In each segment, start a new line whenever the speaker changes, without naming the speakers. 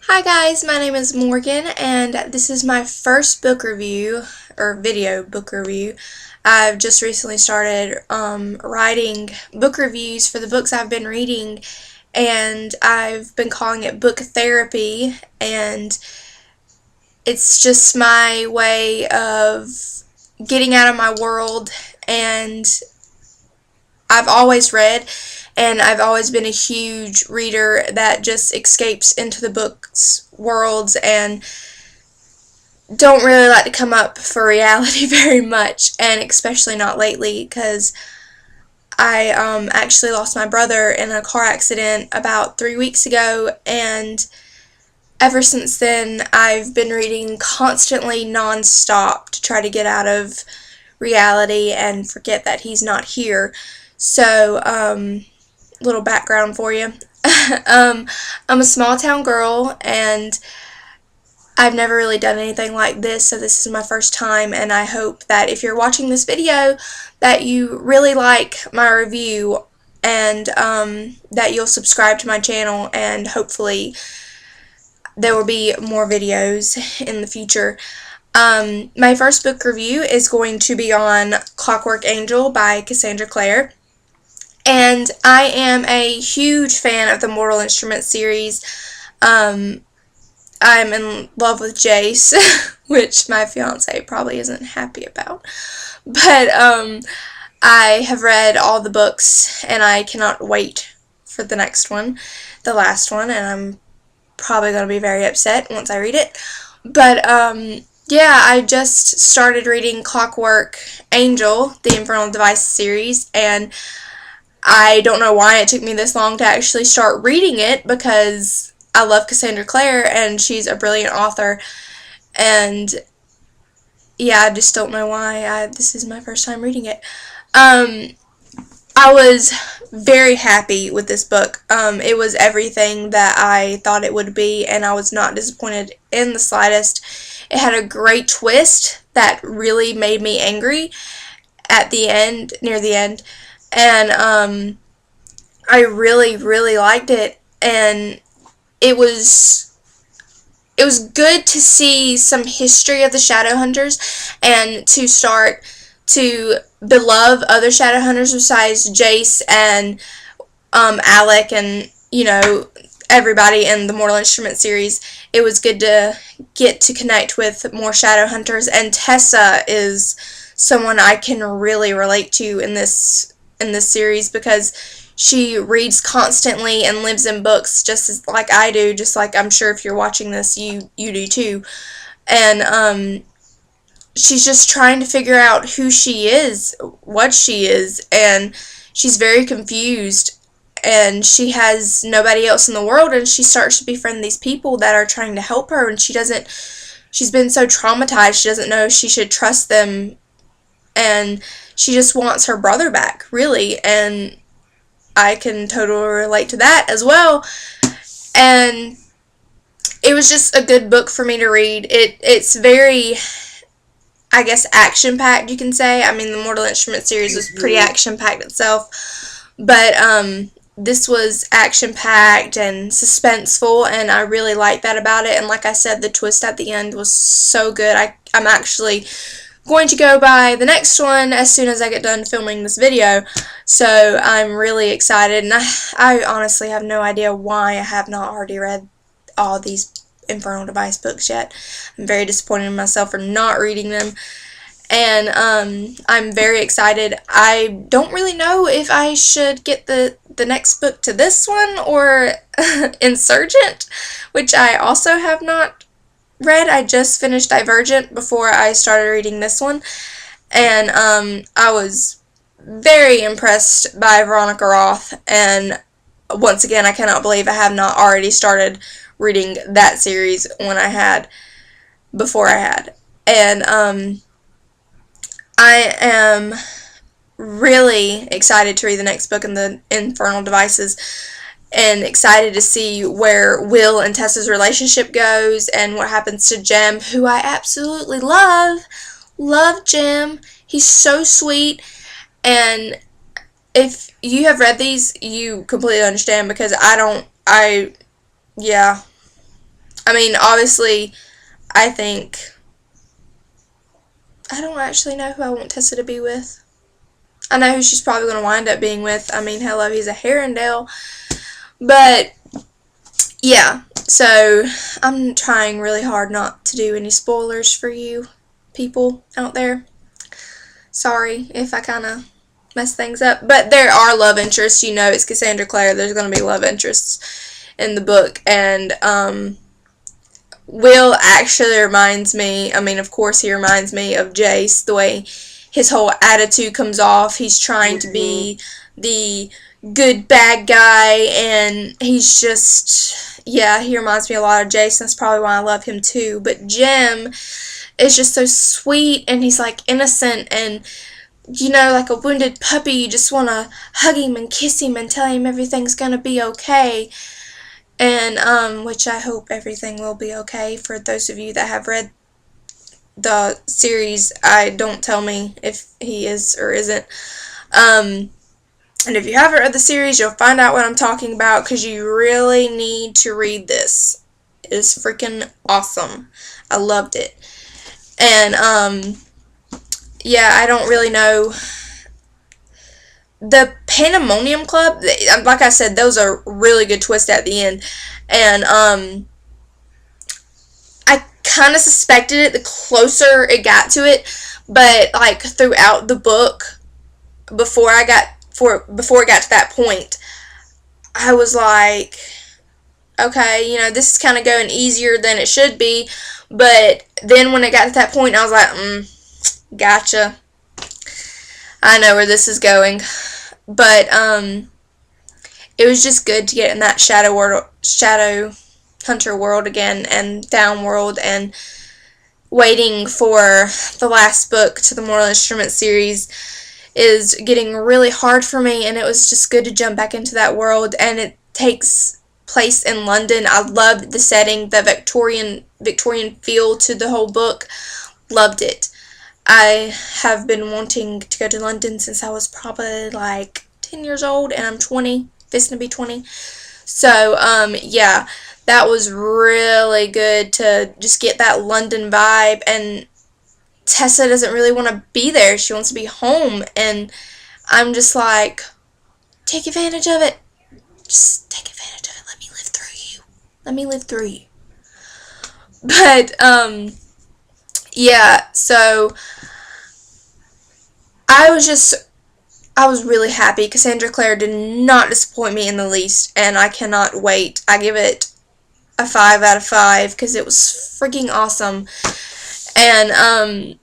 Hi guys, my name is Morgan and this is my first book review, or video book review. I've just recently started writing book reviews for the books I've been reading, and I've been calling it book therapy, and it's just my way of getting out of my world. And I've always read, and I've always been a huge reader that just escapes into the books worlds and don't really like to come up for reality very much, and especially not lately, because I actually lost my brother in a car accident about 3 weeks ago, and ever since then I've been reading constantly non-stop to try to get out of reality and forget that he's not here. So, little background for you. I'm a small town girl, and I've never really done anything like this, so this is my first time, and I hope that if you're watching this video that you really like my review, and that you'll subscribe to my channel, and hopefully there will be more videos in the future. My first book review is going to be on Clockwork Angel by Cassandra Clare. And I am a huge fan of the Mortal Instruments series. I'm in love with Jace, which my fiance probably isn't happy about. But I have read all the books, and I cannot wait for the next one, the last one, and I'm probably going to be very upset once I read it. But yeah, I just started reading Clockwork Angel, the Infernal Device series, and I don't know why it took me this long to actually start reading it, because I love Cassandra Clare and she's a brilliant author, and yeah, I just don't know why this is my first time reading it. I was very happy with this book. It was everything that I thought it would be, and I was not disappointed in the slightest. It had a great twist that really made me angry at the end, near the end. And I really liked it, and it was good to see some history of the Shadowhunters, and to start to beloved other Shadowhunters besides Jace and Alec, and everybody in the Mortal Instrument series. It was good to get to connect with more Shadowhunters, and Tessa is someone I can really relate to in this series, because she reads constantly and lives in books just like I do, just like I'm sure if you're watching this you do too. And she's just trying to figure out who she is, what she is, and she's very confused, and she has nobody else in the world, and she starts to befriend these people that are trying to help her, and she's been so traumatized she doesn't know if she should trust them, and she just wants her brother back, really, and I can totally relate to that as well. And it was just a good book for me to read. It's very, I guess, action-packed, you can say. I mean, the Mortal Instruments series was pretty action-packed itself, but this was action-packed and suspenseful, and I really liked that about it. And like I said, the twist at the end was so good. I'm actually going to go buy the next one as soon as I get done filming this video, so I'm really excited, and I honestly have no idea why I have not already read all these Infernal Device books yet. I'm very disappointed in myself for not reading them, and I'm very excited. I don't really know if I should get the next book to this one or Insurgent, which I also have not read. I just finished Divergent before I started reading this one, and I was very impressed by Veronica Roth, and once again I cannot believe I have not already started reading that series when I had before I had. And I am really excited to read the next book in the Infernal Devices, and excited to see where Will and Tessa's relationship goes, and what happens to Jem, who I absolutely love. Love Jem. He's so sweet, and if you have read these, you completely understand, because yeah, I mean, obviously, I think, I don't actually know who I want Tessa to be with. I know who she's probably going to wind up being with. I mean, hello, he's a Herondale. But, yeah. So, I'm trying really hard not to do any spoilers for you people out there. Sorry if I kind of mess things up. But there are love interests. You know, it's Cassandra Clare. There's going to be love interests in the book. And, Will actually reminds me, I mean, of course he reminds me of Jace, the way his whole attitude comes off. He's trying to be the good bad guy, and he's just, yeah, he reminds me a lot of Jace. That's probably why I love him too. But Jem is just so sweet, and he's like innocent, and you know, like a wounded puppy, you just want to hug him and kiss him and tell him everything's gonna be okay. And, which I hope everything will be okay. For those of you that have read the series, don't tell me if he is or isn't. And if you haven't read the series, you'll find out what I'm talking about, because you really need to read this. It is freaking awesome. I loved it. And, yeah, I don't really know. The Pandemonium Club, like I said, those are really good twists at the end. And, I kind of suspected it the closer it got to it. But, like, throughout the book, before it got to that point, I was like, okay, you know, this is kind of going easier than it should be. But then when it got to that point, I was like, gotcha. I know where this is going. But, it was just good to get in that Shadow Hunter world again, and Down world, and waiting for the last book to the Mortal Instruments series is getting really hard for me, and it was just good to jump back into that world. And it takes place in London. I loved the setting, the Victorian feel to the whole book. Loved it. I have been wanting to go to London since I was probably like 10 years old, and I'm 20, fixing to be 20. So, yeah, that was really good to just get that London vibe. And Tessa doesn't really want to be there. She wants to be home, and I'm just like, take advantage of it. Just take advantage of it. Let me live through you. Let me live through you. But, yeah, so I was really happy. Cassandra Clare did not disappoint me in the least, and I cannot wait. I give it a 5 out of 5 because it was freaking awesome. And,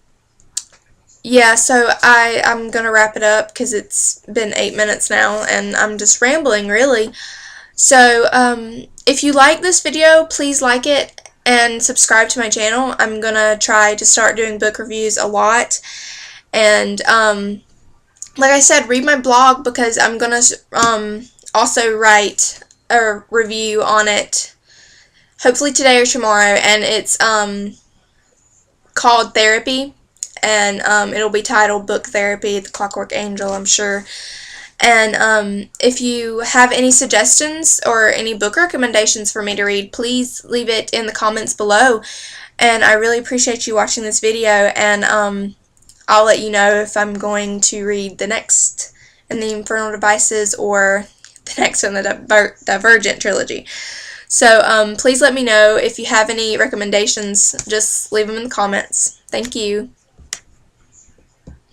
yeah, so I'm going to wrap it up because it's been 8 minutes now, and I'm just rambling, really. So, if you like this video, please like it and subscribe to my channel. I'm going to try to start doing book reviews a lot. And, like I said, read my blog, because I'm going to also write a review on it, hopefully today or tomorrow, and it's called Therapy, and it'll be titled Book Therapy, The Clockwork Angel, I'm sure. And if you have any suggestions or any book recommendations for me to read, please leave it in the comments below. And I really appreciate you watching this video, and I'll let you know if I'm going to read the next in the Infernal Devices or the next in the Divergent trilogy. So please let me know if you have any recommendations. Just leave them in the comments. Thank you.